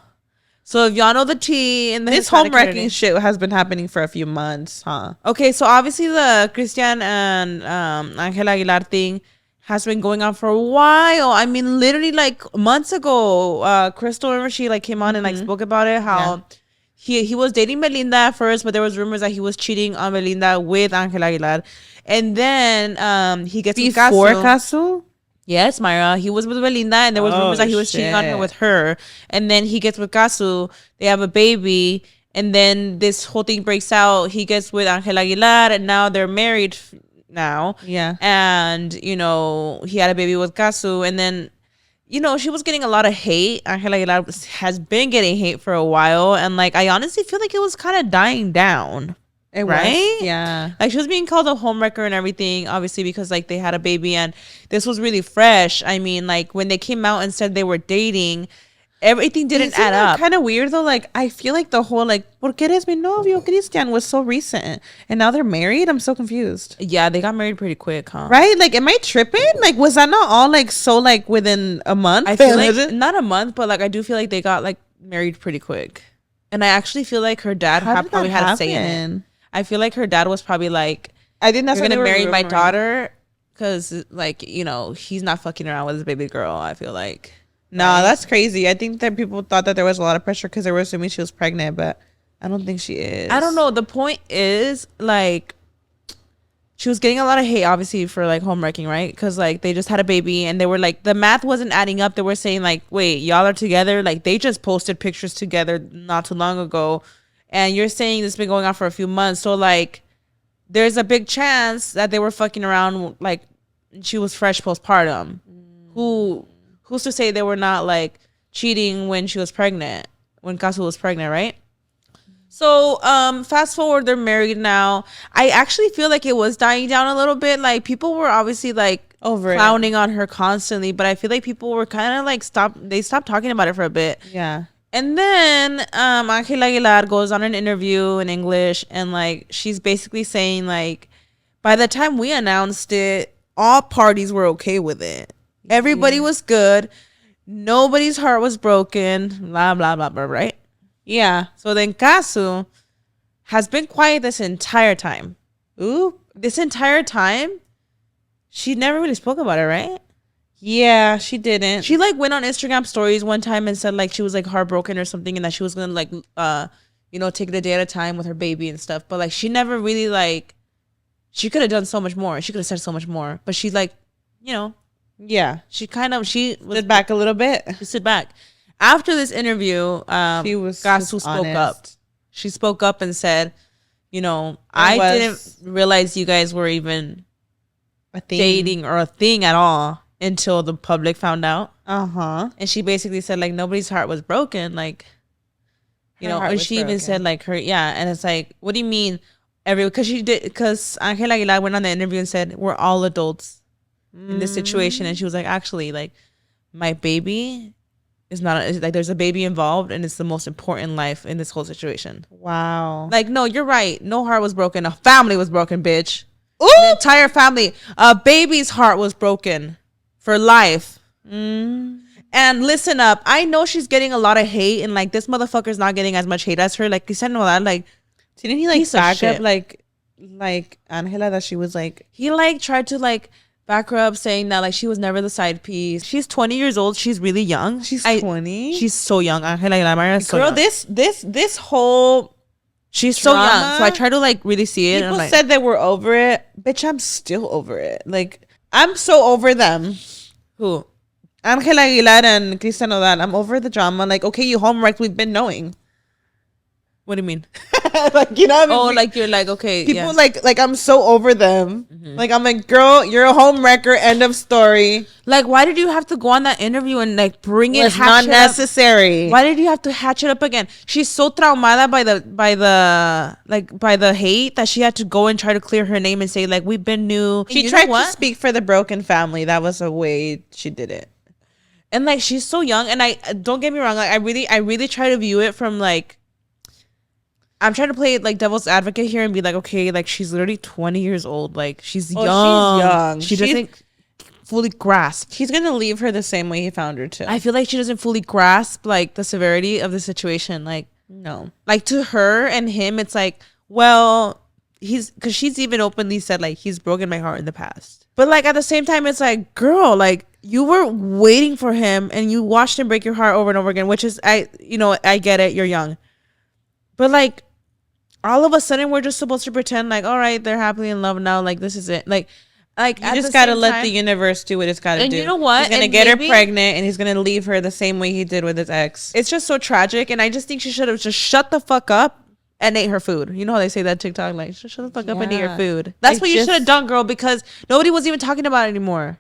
So if y'all know the tea in the This Hispanic home wrecking community- shit has been happening for a few months, huh? Okay, so obviously the Cristian and Angel Aguilar thing has been going on for a while. I mean, literally like months ago, Crystal, remember she like came on and like spoke about it, how he was dating Belinda at first, but there was rumors that he was cheating on Belinda with Angel Aguilar. And then he gets with Before Casu. Casu? Yes, Myra. He was with Belinda, and there was rumors that he was cheating on her shit. with her. And then he gets with Casu. They have a baby, and then this whole thing breaks out. He gets with Angel Aguilar, and now they're married now. Yeah. And he had a baby with Casu, and then she was getting a lot of hate. Angel Aguilar has been getting hate for a while, and like I honestly feel like it was kind of dying down. It Right? was, yeah. Like she was being called a homewrecker and everything, obviously because like they had a baby and this was really fresh. I mean, like when they came out and said they were dating, everything didn't add up. Kind of weird though. Like I feel like the whole like "por qué eres mi novio, Cristian" was so recent, and now they're married. I'm so confused. Yeah, they got married pretty quick, huh? Right? Like, am I tripping? Like, was that not all like so like within a month? I feel like not a month, but like I do feel like they got like married pretty quick. And I actually feel like her dad probably had a say in it. I feel like her dad was probably like, I think that's "You're why gonna they were marry my rumoring. daughter," because like he's not fucking around with his baby girl. I feel like. No, that's crazy. I think that people thought that there was a lot of pressure because they were assuming she was pregnant, but I don't think she is. I don't know. The point is, like, she was getting a lot of hate, obviously, for like home wrecking, right? Because like they just had a baby, and they were like, the math wasn't adding up. They were saying like, wait, y'all are together? Like they just posted pictures together not too long ago, and you're saying this has been going on for a few months. So like, there's a big chance that they were fucking around. Like, she was fresh postpartum. Who's to say they were not like cheating when she was pregnant, when Casu was pregnant, right? So fast forward, they're married now. I actually feel like it was dying down a little bit. Like people were obviously like Over it. clowning on her constantly, but I feel like people were kind of like they stopped talking about it for a bit. Yeah. And then Angel Aguilar goes on an interview in English, and like she's basically saying like, by the time we announced it, all parties were okay with it. Everybody was good. Nobody's heart was broken. Blah blah blah blah. Right? Yeah. So then Casu has been quiet this entire time. Ooh. This entire time, she never really spoke about it, right? Yeah, she didn't. She like went on Instagram stories one time and said like she was like heartbroken or something, and that she was gonna like take it a day at a time with her baby and stuff. But like she never really like, she could have done so much more. She could have said so much more. But she's like, yeah. she was Stood back a little bit. She stood back. After this interview, She was Casu just spoke up. honest. She spoke up and said, I didn't realize you guys were even a thing. dating or a thing at all until the public found out. Uh-huh. And she basically said like nobody's heart was broken. Like, You Her know, heart and was she even broken. said like and it's like, what do you mean? Because Angela Aguilar went on the interview and said we're all adults in this situation, and she was like, actually, like my baby is not like there's a baby involved, and it's the most important life in this whole situation. Wow. Like, no, you're right. No heart was broken. A family was broken, bitch. Ooh! An entire family. A baby's heart was broken for life. And listen up. I know she's getting a lot of hate, and like this motherfucker's not getting as much hate as her. Like, you said, no, that like Didn't he like piece of back up shit. like Angela that she was like He like tried to like back her up, saying that like she was never the side piece. She's 20 years old. She's really young. she's 20? She's so young. Angela Aguilar is so Girl, young. this whole She's so young. drama, So I try to like really see it. And people I'm like, said that we're over it. Bitch, I'm still over it. Like, I'm so over them. who? Angela Aguilar and Cristian Nodal. I'm over the drama. Like, okay, you homeworked. We've been knowing. What do you mean? Like, you know what I mean? Oh, like you're like, okay. people Yeah. like I'm so over them. Like, I'm like, girl, you're a homewrecker. End of story. Like, why did you have to go on that interview and like bring it? It's not hatchet up? necessary. Why did you have to hatch it up again? She's so traumada by the hate that she had to go and try to clear her name and say like we've been new. She You tried know what? to speak for the broken family. That was a way she did it. And like she's so young, and I don't get me wrong, like I really try to view it from like I'm trying to play like devil's advocate here and be like, okay, like she's literally 20 years old, like she's Oh, young. she's young. She She's- doesn't fully grasp. He's gonna leave her the same way he found her too. I feel like she doesn't fully grasp like the severity of the situation. No. Like to her and him, it's like, well, because she's even openly said like he's broken my heart in the past. But like at the same time, it's like, girl, like you were waiting for him and you watched him break your heart over and over again, which is I get it, you're young. But like all of a sudden we're just supposed to pretend like, all right, they're happily in love now, like this is it. Like You just gotta let the universe do what it's gotta And do. you know what? He's gonna And get her maybe- pregnant and he's gonna leave her the same way he did with his ex. it's just so tragic, and I just think she should have just shut the fuck up and ate her food. You know how they say that TikTok, like shut the fuck up and eat your Yeah. food. That's I what you just- should have done, girl, because nobody was even talking about it anymore.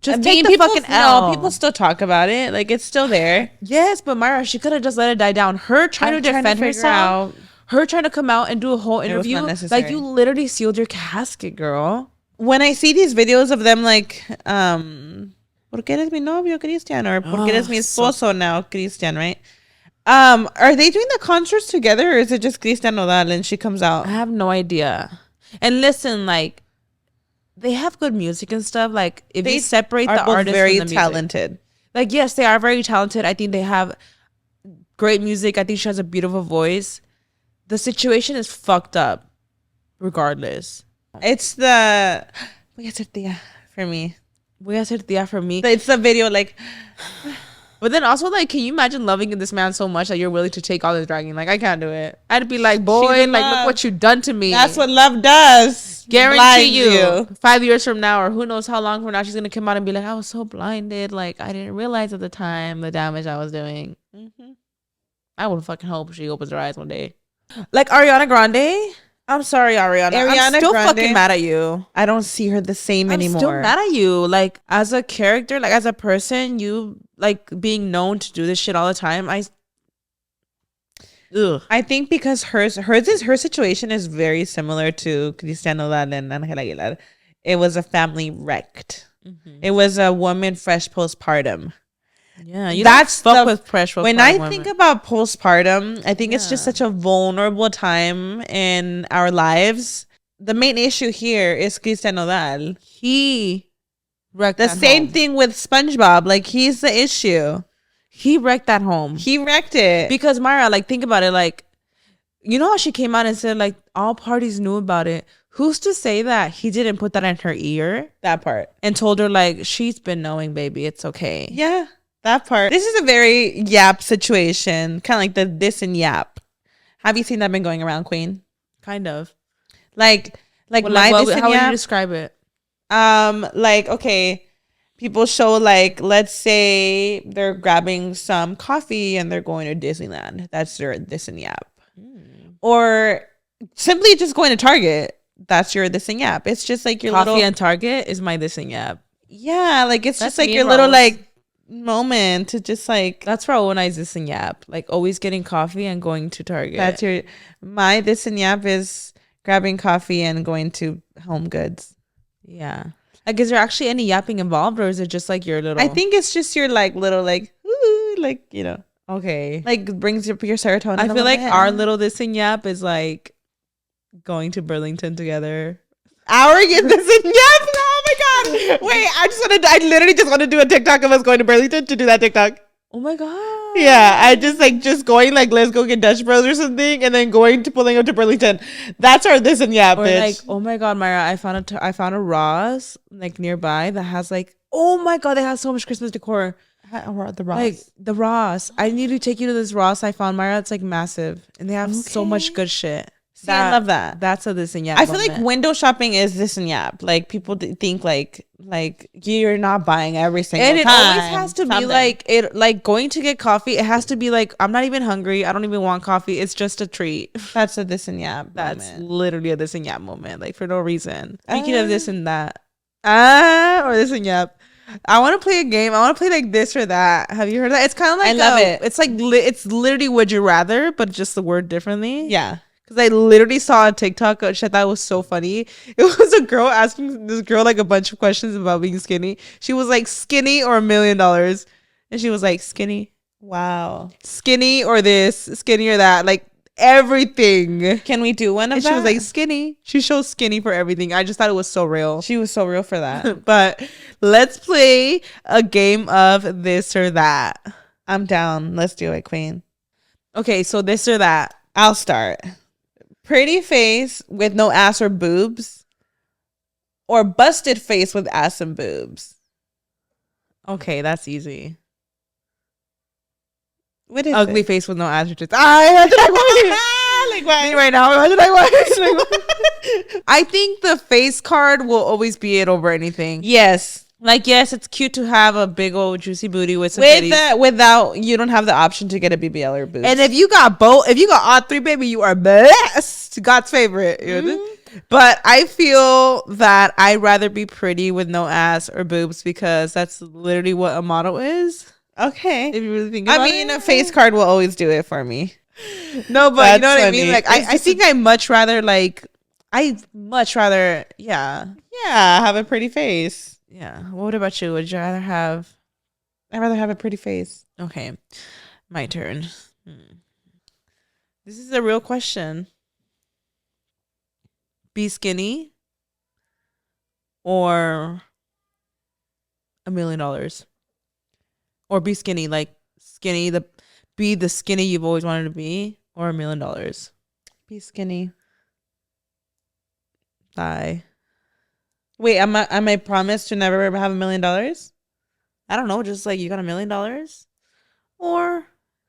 Just I take mean, the people, fucking L. no, people still talk about it. Like, it's still there. Yes, but Myra, she could have just let it die down. Her trying I'm to trying to defend figure herself, out- her trying to come out and do a whole was interview, not necessary. like you literally sealed your casket, girl. When I see these videos of them like, ¿por qué eres mi novio, Cristian? Or ¿por qué eres mi esposo now, Cristian, right? Are they doing the concerts together, or is it just Cristian Nodal and she comes out? I have no idea. And listen, like they have good music and stuff. Like if They you separate are the both artists very from the music, talented. like yes, they are very talented. I think they have great music. I think she has a beautiful voice. The situation is fucked up, regardless. It's the voy a ser tía for me. Voy a hacer tía for me. It's the video like, But then also, like, can you imagine loving this man so much that you're willing to take all this dragging? Like, I can't do it. I'd be like, boy, in like, love. look what you done to me. that's what love does. Guarantee Blinds you, 5 years from now, or who knows how long from now, she's gonna come out and be like, I was so blinded, like I didn't realize at the time the damage I was doing. I would fucking hope she opens her eyes one day. Like Ariana Grande. I'm sorry, Ariana. I'm Ariana still Grande. fucking mad at you. I don't see her the same I'm anymore. still mad at you. Like as a character, like as a person, you like being known to do this shit all the time. Ugh. I think because her situation is very similar to Cristian Nodal and Angela Aguilar. It was a family wrecked. It was a woman fresh postpartum. Yeah, you That's don't fuck the- with pressure. When I think about postpartum, I think it's just Yeah. such a vulnerable time in our lives. The main issue here is Cristian Nodal. he wrecked The that same home. thing with SpongeBob. Like, he's the issue. He wrecked that home. He wrecked it. Because Myra, like, think about it. Like, you know how she came out and said, like, all parties knew about it. Who's to say that he didn't put that in her ear That part. and told her, like, she's been knowing, baby, it's okay. Yeah, that part. This is a very Yap situation. Kind of like the this and Yap. Have you seen that been going around, Queen? Kind of. Like Well, my like, this and how would you Yap. describe it? Like, okay, people show, like, let's say they're grabbing some coffee and they're going to Disneyland. That's their this and Yap. Or simply just going to Target. That's your this and Yap. It's just like your Coffee little and Target is my this and yap. yeah, like it's That's just like me your and little Rose. like moment to just like. That's for when I this and yap. Like always getting coffee and going to Target. That's my this and yap is grabbing coffee and going to Home Goods. Yeah. Like, is there actually any yapping involved, or is it just like your little? I think it's just your like little like ooh, like you know. Okay. Like brings your serotonin. I feel like our little this and yap is like going to Burlington together. Our this and yap. Oh my god! Wait, I literally just want to do a TikTok of us going to Burlington to do that TikTok. Oh my god. Yeah, I just going like let's go get Dutch Bros or something, and then pulling up to Burlington. That's our this and yap, Or bitch. like, oh my god, Myra, I found a Ross like nearby that has like, oh my god, they have so much Christmas decor. The Ross. Like the Ross. I need to take you to this Ross I found, Myra. It's like massive, and they have so much good shit. See, I love that. That's a this and yap. I feel like window shopping is this and yap. Like people think like you're not buying every single and it time. always has to be Something. like it, like going to get coffee. It has to be like, I'm not even hungry. I don't even want coffee. It's just a treat. That's a this and yap. That's moment. literally a this and yap moment, like for no reason. Speaking of this and that, or this and yap. I want to play a game. I want to play like this or that. Have you heard of that? It's kind of like I love it. It's like it's literally would you rather, but just the word differently. Yeah. Because I literally saw a TikTok which I thought was so funny. It was a girl asking this girl like a bunch of questions about being skinny. She was like, skinny or $1 million? And she was like, skinny. Wow. Skinny or this, skinny or that. Like everything. Can we do one of And that? she was like, skinny. She chose skinny for everything. I just thought it was so real. She was so real for that. But let's play a game of this or that. I'm down. Let's do it, queen. Okay, so this or that. I'll start. Pretty face with no ass or boobs, or busted face with ass and boobs. Okay, that's easy. What is Ugly it? face with no ass or tits. How did I want Like why? right now? How did I want I think the face card will always be it over anything. Yes. Like, yes, it's cute to have a big old juicy booty with some With titties. that, without you don't have the option to get a BBL or boobs. And if you got both, if you got all three, baby, you are blessed. God's favorite. You know? But I feel that I'd rather be pretty with no ass or boobs because that's literally what a model is. Okay. If you really think about it. a face card will always do it for me. No, but That's you know what I funny. mean? Like, I think I'd much rather, yeah. Yeah, have a pretty face. Yeah. What about you? Would you rather have? I'd rather have a pretty face. Okay, my turn. This is a real question. Be skinny or $1 million, or be skinny, like skinny, be the skinny you've always wanted to be, or $1 million. Be skinny. Bye. Wait, am I promised to never have $1 million? I don't know, just like you got $1 million, or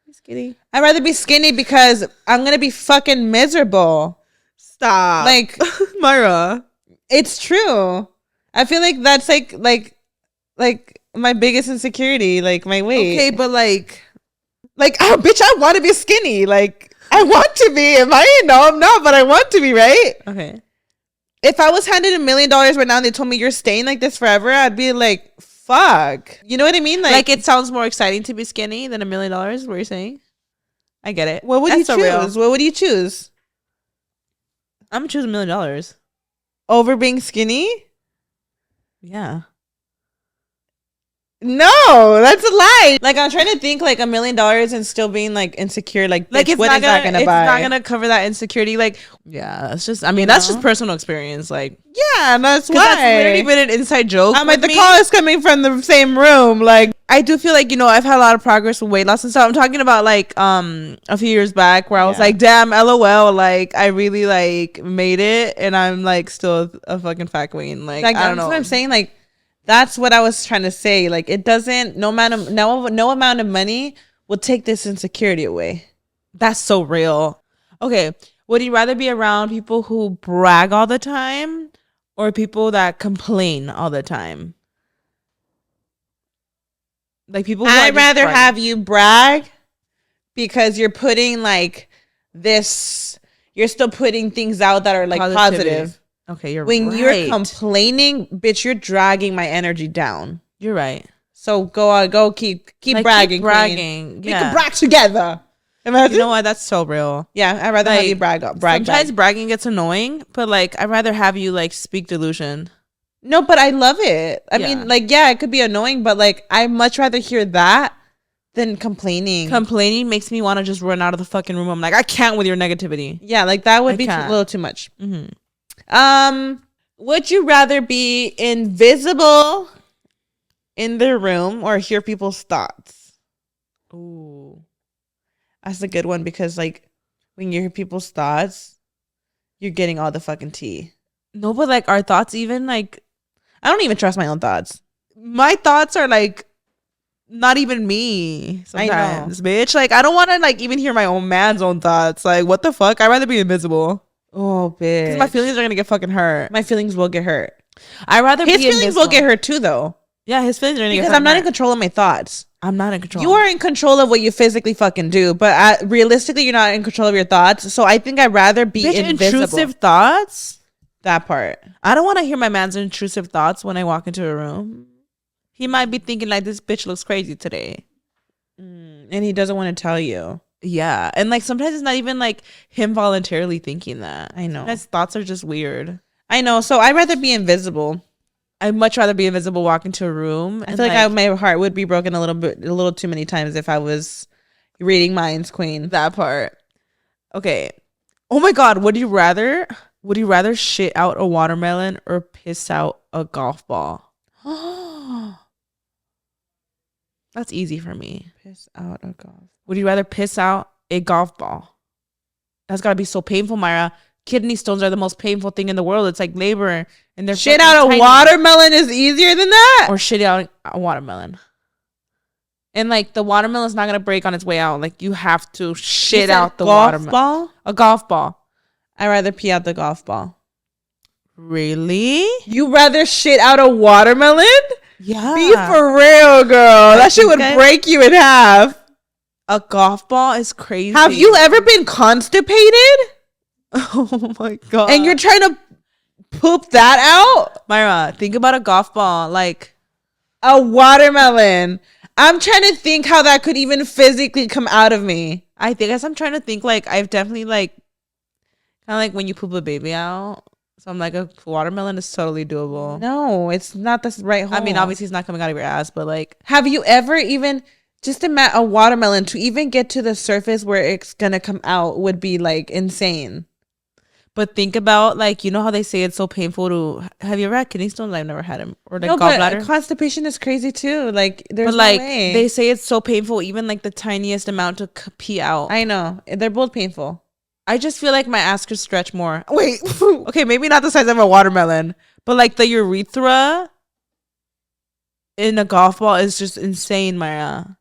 be skinny. I'd rather be skinny because I'm gonna be fucking miserable. Stop. Like Myra. it's true. I feel like that's like my biggest insecurity, like my weight. Okay, but like oh, bitch, I want to be skinny. Like I want to be. Am I? No, I'm not. But I want to be, right? okay. If I was handed $1 million right now and they told me you're staying like this forever, I'd be like, fuck. You know what I mean? Like it sounds more exciting to be skinny than $1 million. What you're saying? I get it. what would That's you so real. choose? What would you choose? I'm gonna choose $1 million. Over being skinny? Yeah. No, that's a lie. Like I'm trying to think like $1 million and still being like insecure. Like bitch, what is that gonna buy? It's not gonna cover that insecurity. Like, yeah, it's just. I mean, that's just personal experience. Like, Yeah, and that's why. that's literally been an inside joke. I'm like with the me. call is coming from the same room. Like I do feel like, I've had a lot of progress with weight loss and stuff. I'm talking about like a few years back where I was like, damn, LOL, like I really like made it and I'm like still a fucking fat queen. Like I don't that's know. what I'm saying. Like that's what I was trying to say. Like it doesn't. No amount of money will take this insecurity away. That's so real. Okay, would you rather be around people who brag all the time or people that complain all the time? Like people who are I'd just rather bragging. have you brag because you're putting like this. You're still putting things out that are like Positivity. positive. Okay, you're When right. you're complaining, bitch, you're dragging my energy down. You're right. So go on, go keep Like, bragging, keep bragging. Queen. We Yeah. can brag together. Imagine. You know what? That's so real. Yeah, I'd rather have you brag. Sometimes bragging gets annoying, but like I'd rather have you like speak delusion. No, but I love it. I Yeah. mean, like, yeah, it could be annoying, but like I'd much rather hear that than complaining. Complaining makes me want to just run out of the fucking room. I'm like, I can't with your negativity. Yeah, like that would I be a can't. little too much. Mm-hmm. Would you rather be invisible in the room or hear people's thoughts? Ooh. That's a good one because like when you hear people's thoughts, you're getting all the fucking tea. No, but like our thoughts, even like I don't even trust my own thoughts. my thoughts are like not even me sometimes, bitch. Like I don't want to like even hear my own man's own thoughts. Like what the fuck? I'd rather be invisible Oh, bitch. because my feelings are gonna get fucking hurt. My feelings will get hurt. I'd rather His be feelings invisible. will get hurt too, though. Yeah, his feelings are gonna Because get I'm not in hurt. control of my thoughts. I'm not in control. You are in control of what you physically fucking do, but realistically, you're not in control of your thoughts. So I think I'd rather be bitch, invisible. intrusive thoughts. That part. I don't want to hear my man's intrusive thoughts when I walk into a room. He might be thinking like this bitch looks crazy today. And he doesn't want to tell you. Yeah, and like sometimes it's not even like him voluntarily thinking that. I know. His thoughts are just weird. I know. So I'd rather be invisible. I'd much rather be invisible, walk into a room. I feel like my heart would be broken a little too many times if I was reading minds, Queen. that part. Okay. Oh my God. Would you rather shit out a watermelon or piss out a golf ball? That's easy for me. Piss out a golf. Would you rather piss out a golf ball? That's gotta be so painful, Myra. Kidney stones are the most painful thing in the world. It's like labor, and they're Shit fucking out a tiny. watermelon is easier than that. Or shit out a watermelon. And like the watermelon's not gonna break on its way out. Like you have to shit out the watermelon. Ball? A golf ball. I'd rather pee out the golf ball. Really? You rather shit out a watermelon? Yeah. Be for real, girl. That shit would break you in half. A golf ball is crazy. Have you ever been constipated? Oh my God. And you're trying to poop that out? Myra, think about a golf ball. Like A watermelon. I'm trying to think how that could even physically come out of me. I guess I'm trying to think like I've definitely like kind of like when you poop a baby out. So I'm like a watermelon is totally doable. No, it's not the right hole. I mean, obviously it's not coming out of your ass, but like Have you ever even just imagine a watermelon to even get to the surface where it's gonna come out would be like insane. but think about like you know how they say it's so painful to have you ever had kidney stones? I've never had them. Or like No, but gallbladder. constipation is crazy too. Like there's But like no way. they say it's so painful, even like the tiniest amount to pee out. I know. They're both painful. I just feel like my ass could stretch more. Wait, okay, maybe not the size of a watermelon, but like the urethra in a golf ball is just insane, Myra.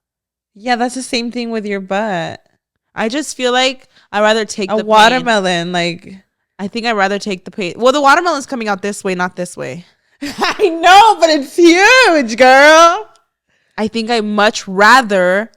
Yeah, that's the same thing with your butt. I just feel like I'd rather take A the watermelon, like I think I'd rather take the pain. Well, the watermelon's coming out this way, not this way. I know, but it's huge, girl. I think I much rather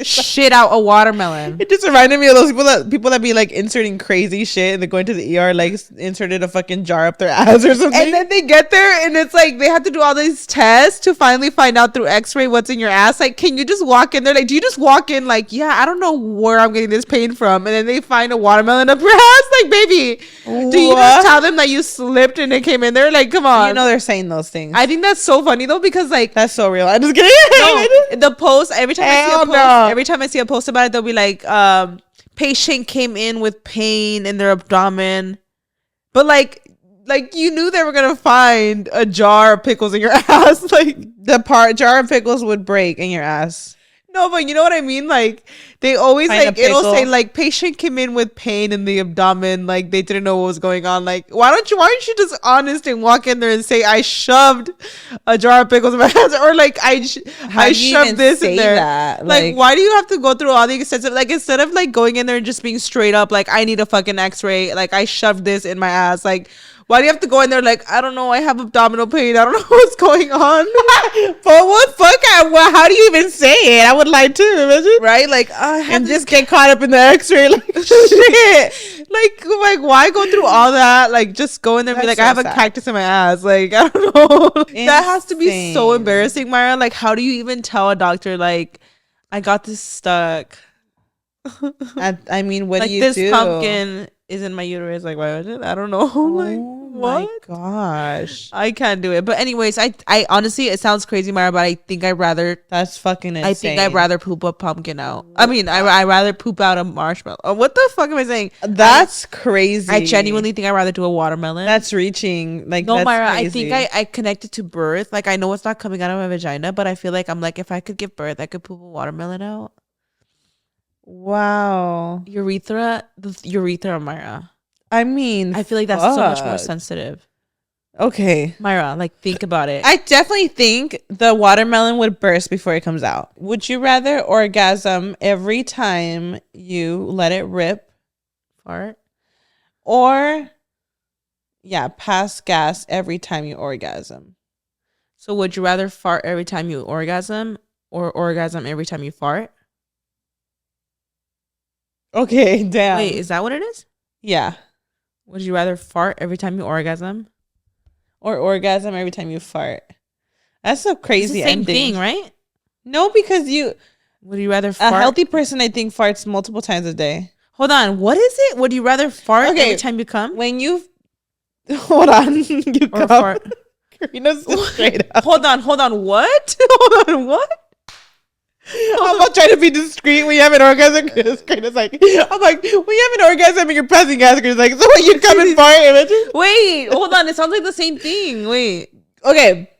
shit out a watermelon. It just reminded me of those people that be like inserting crazy shit and they're going to the ER like inserted a fucking jar up their ass or something. And then they get there and it's like they have to do all these tests to finally find out through x-ray what's in your ass. Like, can you just walk in there? Like, do you just walk in like, yeah, I don't know where I'm getting this pain from. And then they find a watermelon up your ass. Like, baby, do you just tell them that you slipped and it came in there? Like, come on. You know they're saying those things. I think that's so funny though, because like, That's so real. I'm just kidding. no, the post, every time I see a Hell post, no. every time I see a post about it, they'll be like, patient came in with pain in their abdomen. But like you knew they were gonna find a jar of pickles in your ass. Like The jar of pickles would break in your ass. no, but you know what I mean? Like they always Find a like it'll pickle. say like patient came in with pain in the abdomen, like they didn't know what was going on. Like why aren't you just honest and walk in there and say I shoved a jar of pickles in my ass, or like I do you shoved even this in say there. that? Like Like- why do you have to go through all the extensive, like instead of like going in there and just being straight up like I need a fucking x-ray, like I shoved this in my ass, like why do you have to go in there like I don't know, I have abdominal pain, I don't know what's going on. But what fuck? How do you even say it? I would lie too. Imagine. Right? Like I have And just get caught up in the X-ray. Like shit. Like why go through all that? Like just go in there and be like, That's I have so a sad. cactus in my ass. Like I don't know. That has to be so Insane. embarrassing, Myra. Like how do you even tell a doctor like I got this stuck? I mean, what Like do you this do? pumpkin is in my uterus. Like why was it? I don't know. Like Oh what? my gosh. I can't do it. But anyways, I honestly, it sounds crazy, Myra, but I think I'd rather That's fucking insane. I think I'd rather poop a pumpkin out. I mean, I'd rather poop out a marshmallow. Oh, what the fuck am I saying? That's crazy. I genuinely think I'd rather do a watermelon. That's reaching. Like no, that's Myra, crazy. I think I connected to birth. Like I know it's not coming out of my vagina, but I feel like I'm like if I could give birth, I could poop a watermelon out. Wow. The urethra, Myra. I mean, I feel like that's so much more fuck. sensitive. Okay. Myra, like think about it. I definitely think the watermelon would burst before it comes out. Would you rather orgasm every time you let it rip, Fart. or pass gas every time you orgasm? So would you rather fart every time you orgasm or orgasm every time you fart? Okay, damn. Wait, is that what it is? Yeah. Would you rather fart every time you orgasm? Or orgasm every time you fart. That's so It's crazy. the same ending. thing, right? No, because Would you rather a fart? healthy person, I think, farts multiple times a day. Hold on. What is it? Would you rather fart Okay, every time you come? When you hold on, you Or come. fart? Karina's just straight up. Hold on. What? hold on. What? I'm not trying to be discreet when you have an orgasm. Karina's like, I'm like, when you have an orgasm and you're passing gas, Karina's like, so when you come and fart, imagine? Wait. Hold on. It sounds like the same thing. Wait. Okay.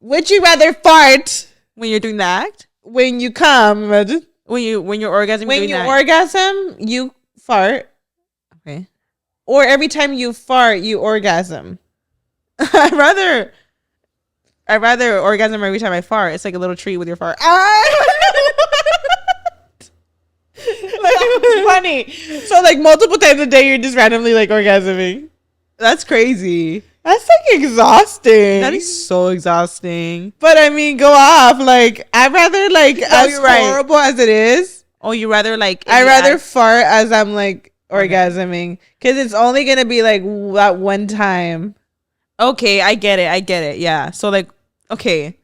Would you rather fart When you're doing the act? when you come? Imagine. When you're orgasming? When doing you that? orgasm, you fart. Okay. Or every time you fart, you orgasm. I'd rather orgasm every time I fart. It's like a little treat with your fart. It's funny. So like multiple times a day, you're just randomly like orgasming. That's crazy. That's like exhausting. That is so exhausting. But I mean, go off. Like I'd rather like as you're right. horrible as it is. Oh, you rather like? I'd rather fart as I'm like orgasming because it's only gonna be like that one time. Okay, I get it. Yeah. So like, okay.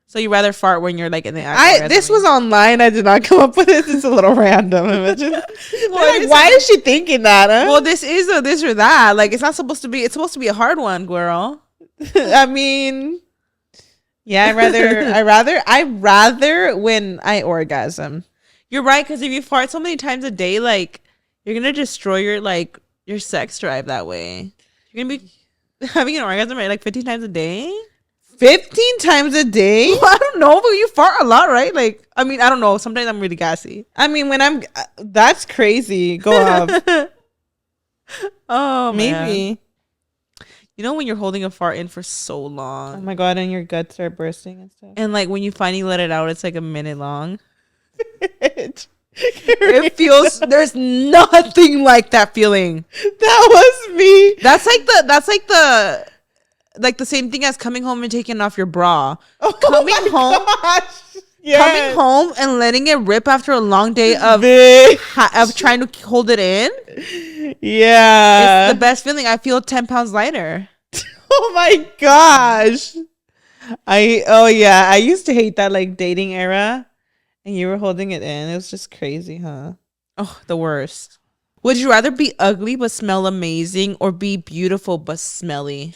So you rather fart when you're like in the act? This was online. I did not come up with this. It's a little random. Imagine. Like, why is she thinking that? Huh? Well, this is a this or that. Like, it's not supposed to be. It's supposed to be a hard one, girl. I mean, yeah. I rather when I orgasm. You're right, because if you fart so many times a day, like you're gonna destroy your sex drive that way. You're gonna be having an orgasm right like 15 times a day. 15 times a day? Well, I don't know, but you fart a lot, right? Like, I mean, I don't know. Sometimes I'm really gassy. I mean, when I'm that's crazy. Go off. Oh, Maybe. man. You know when you're holding a fart in for so Oh long, my god, and your guts are bursting and stuff. and like when you finally let it out, it's like a minute long. It It feels there's nothing like that feeling. that was me. That's like the same thing as coming home and taking off your bra. Coming home, coming home and letting it rip after a long day of trying to hold it in. Yeah. It's the best feeling. I feel 10 pounds lighter. Oh my gosh. I used to hate that like dating era and you were holding it in. It was just crazy, huh? Oh, the worst. Would you rather be ugly but smell amazing or be beautiful but smelly?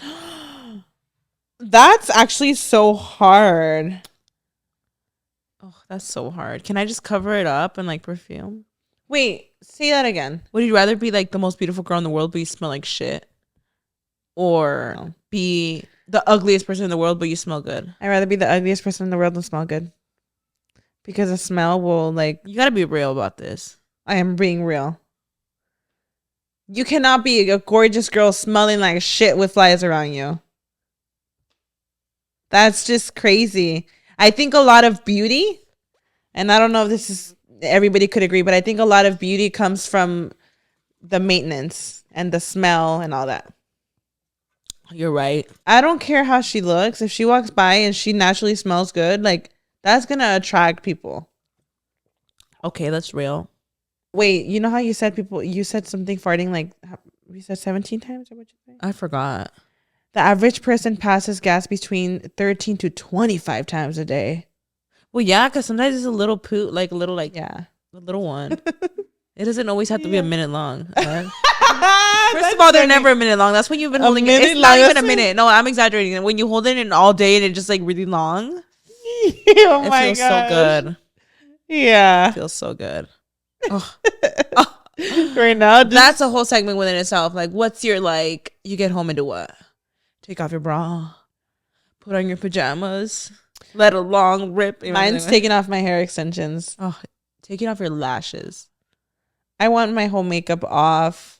That's actually so hard. Oh, that's so hard. Can I just cover it up and like perfume? Wait, say that again. Would you rather be like the most beautiful girl in the world but you smell like shit? Or be the ugliest person in the world but you smell good? I'd rather be the ugliest person in the world and smell good. Because the smell will like You gotta be real about this. I am being real. You cannot be a gorgeous girl smelling like shit with flies around you. That's just crazy. I think a lot of beauty, and I don't know if this is everybody could agree, but I think a lot of beauty comes from the maintenance and the smell and all that. You're right. I don't care how she looks. If she walks by and she naturally smells good, like that's gonna attract people. Okay, that's real. Wait, you know how you said you said something farting like, you said 17 times or what you say? I forgot. The average person passes gas between 13 to 25 times a day. Well, yeah, because sometimes it's a little poop, like a little, Yeah. a little one. It doesn't always have to be a minute long. First First of all, they're never a minute long. That's when you've been holding it. minute It's not long, even a that's minute. No, I'm exaggerating. When you hold it in all day and it's just like really long, Oh it my feels so gosh. good. Yeah. It feels so good. Right now, That's a whole segment within itself. Like, what's your like? You get home and do what? Take off your bra, put on your pajamas, let a long rip. mine's taking off my hair extensions. Oh, taking off your lashes. I want my whole makeup off.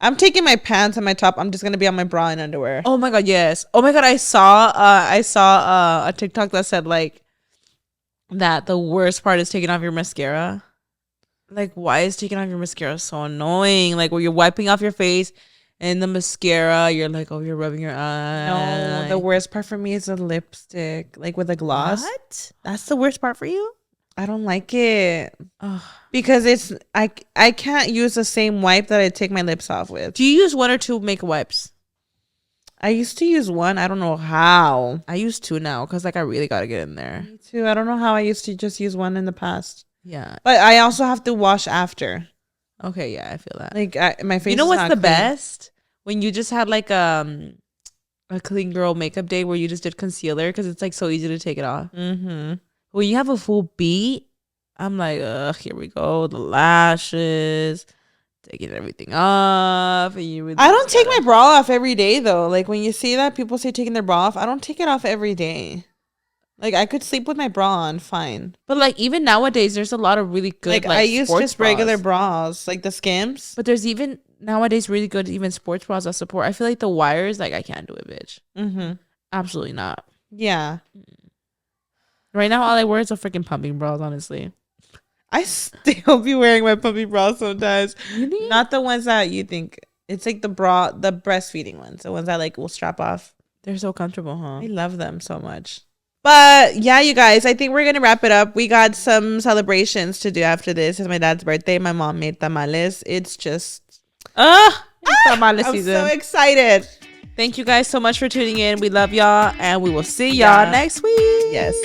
I'm taking my pants and my top. I'm just gonna be on my bra and underwear. Oh my god, yes. Oh my god, I saw a TikTok that said like that the worst part is taking off your mascara. Like, why is taking off your mascara so annoying? Like, where you're wiping off your face and the mascara, you're like, oh, you're rubbing your eye. No, the worst part for me is the lipstick, like with a gloss. What? That's the worst part for you? I don't like it Ugh. because it's I can't use the same wipe that I take my lips off with. Do you use one or two makeup wipes? I used to use one. I don't know how. I use two now because like I really gotta get in there. Me too. I don't know how I used to just use one in the past. Yeah. But I also have to wash after. Okay. Yeah, I feel that. Like my face. You know is what's not the clean. best? When you just had like a clean girl makeup day where you just did concealer because it's like so easy to take it off. Mm-hmm. When you have a full beat, I'm like, ugh, here we go, the lashes, taking everything off. And you really I don't take my bra off every day though. Like when you see that people say taking their bra off, I don't take it off every day. Like I could sleep with my bra on fine. But like even nowadays, there's a lot of really good. Like I use sports just regular bras. bras, like the Skims. But there's even nowadays really good even sports bras that support. I feel like the wires, like I can't do it, bitch. Mm-hmm. Absolutely not. Yeah. Right now, all I wear is a freaking pumping bras. Honestly, I still be wearing my puppy bra sometimes. really? Not the ones that you think. It's like the breastfeeding ones, the ones that like will strap off. They're so comfortable, huh? I love them so much. But yeah, you guys, I think we're gonna wrap it up. We got some celebrations to do after this. It's my dad's birthday. My mom made tamales. It's just I'm I'm so excited. Thank you guys so much for tuning in. We love y'all, and we will see y'all Yeah. next week. Yes.